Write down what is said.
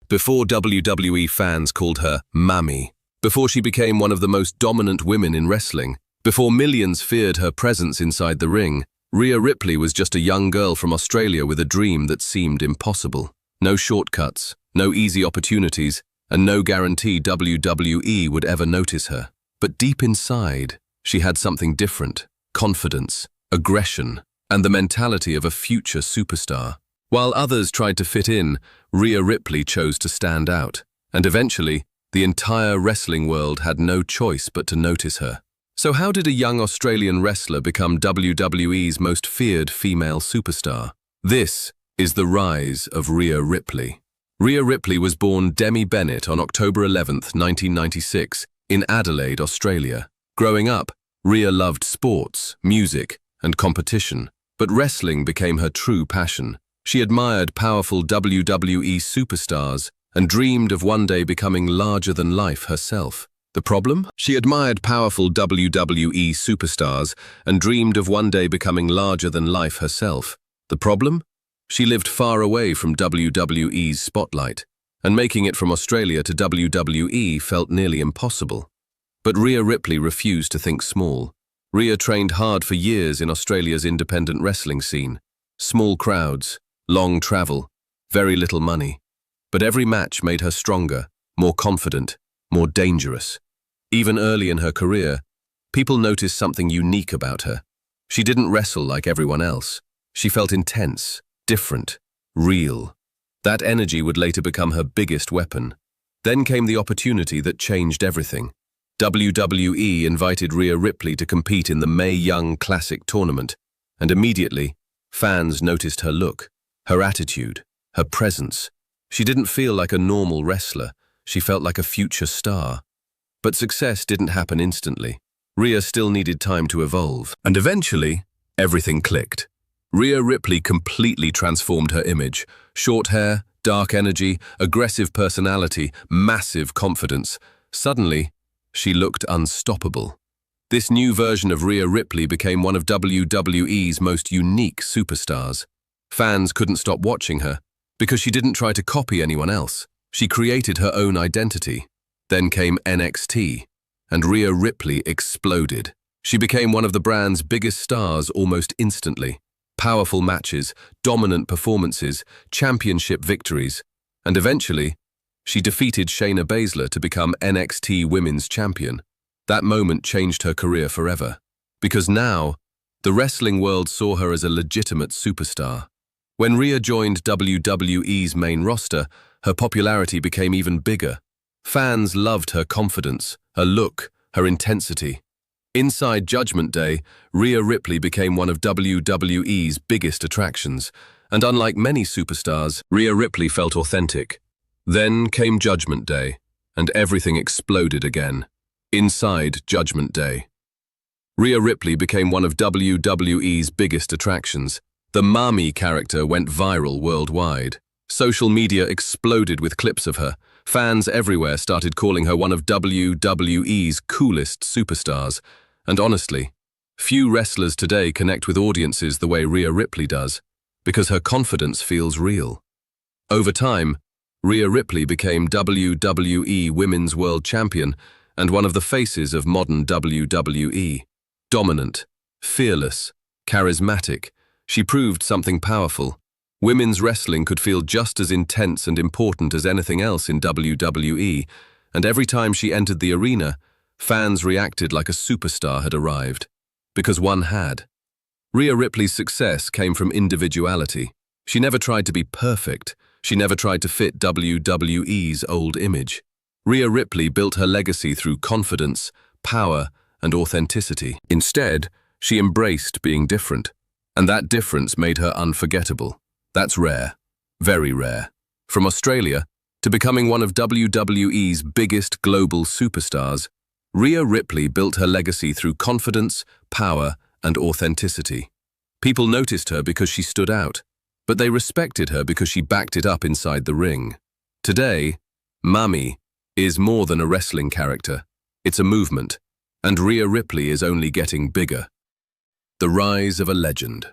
Before WWE fans called her Mami, before she became one of the most dominant women in wrestling, before millions feared her presence inside the ring, Rhea Ripley was just a young girl from Australia with a dream that seemed impossible. No shortcuts, no easy opportunities, and no guarantee WWE would ever notice her. But deep inside, she had something different: confidence, aggression, and the mentality of a future superstar. While others tried to fit in, Rhea Ripley chose to stand out. And eventually, the entire wrestling world had no choice but to notice her. So how did a young Australian wrestler become WWE's most feared female superstar? This is the rise of Rhea Ripley. Rhea Ripley was born Demi Bennett on October 11, 1996, in Adelaide, Australia. Growing up, Rhea loved sports, music, and competition, but wrestling became her true passion. She admired powerful WWE superstars and dreamed of one day becoming larger than life herself. The problem? She admired powerful WWE superstars and dreamed of one day becoming larger than life herself. The problem? She lived far away from WWE's spotlight, and making it from Australia to WWE felt nearly impossible. But Rhea Ripley refused to think small. Rhea trained hard for years in Australia's independent wrestling scene. Small crowds, long travel, very little money. But every match made her stronger, more confident, more dangerous. Even early in her career, people noticed something unique about her. She didn't wrestle like everyone else. She felt intense, different, real. That energy would later become her biggest weapon. Then came the opportunity that changed everything. WWE invited Rhea Ripley to compete in the Mae Young Classic tournament, and immediately, fans noticed her look, her attitude, her presence. She didn't feel like a normal wrestler. She felt like a future star. But success didn't happen instantly. Rhea still needed time to evolve, and eventually, everything clicked. Rhea Ripley completely transformed her image. Short hair, dark energy, aggressive personality, massive confidence. Suddenly, she looked unstoppable. This new version of Rhea Ripley became one of WWE's most unique superstars. Fans couldn't stop watching her because she didn't try to copy anyone else. She created her own identity. Then came NXT, and Rhea Ripley exploded. She became one of the brand's biggest stars almost instantly. Powerful matches, dominant performances, championship victories, and eventually, she defeated Shayna Baszler to become NXT Women's Champion. That moment changed her career forever, because now, the wrestling world saw her as a legitimate superstar. When Rhea joined WWE's main roster, her popularity became even bigger. Fans loved her confidence, her look, her intensity. Inside Judgment Day, Rhea Ripley became one of WWE's biggest attractions, and unlike many superstars, Rhea Ripley felt authentic. Then came Judgment Day, and everything exploded again. Inside Judgment Day, Rhea Ripley became one of WWE's biggest attractions. The Mami character went viral worldwide. Social media exploded with clips of her. Fans everywhere started calling her one of WWE's coolest superstars. And honestly, few wrestlers today connect with audiences the way Rhea Ripley does, because her confidence feels real. Over time, Rhea Ripley became WWE Women's World Champion and one of the faces of modern WWE. Dominant, fearless, charismatic, she proved something powerful. Women's wrestling could feel just as intense and important as anything else in WWE, and every time she entered the arena, fans reacted like a superstar had arrived, because one had. Rhea Ripley's success came from individuality. She never tried to be perfect. She never tried to fit WWE's old image. Rhea Ripley built her legacy through confidence, power, and authenticity. Instead, she embraced being different, and that difference made her unforgettable. That's rare, very rare. From Australia to becoming one of WWE's biggest global superstars, Rhea Ripley built her legacy through confidence, power, and authenticity. People noticed her because she stood out, but they respected her because she backed it up inside the ring. Today, Mami is more than a wrestling character. It's a movement, and Rhea Ripley is only getting bigger. The rise of a legend.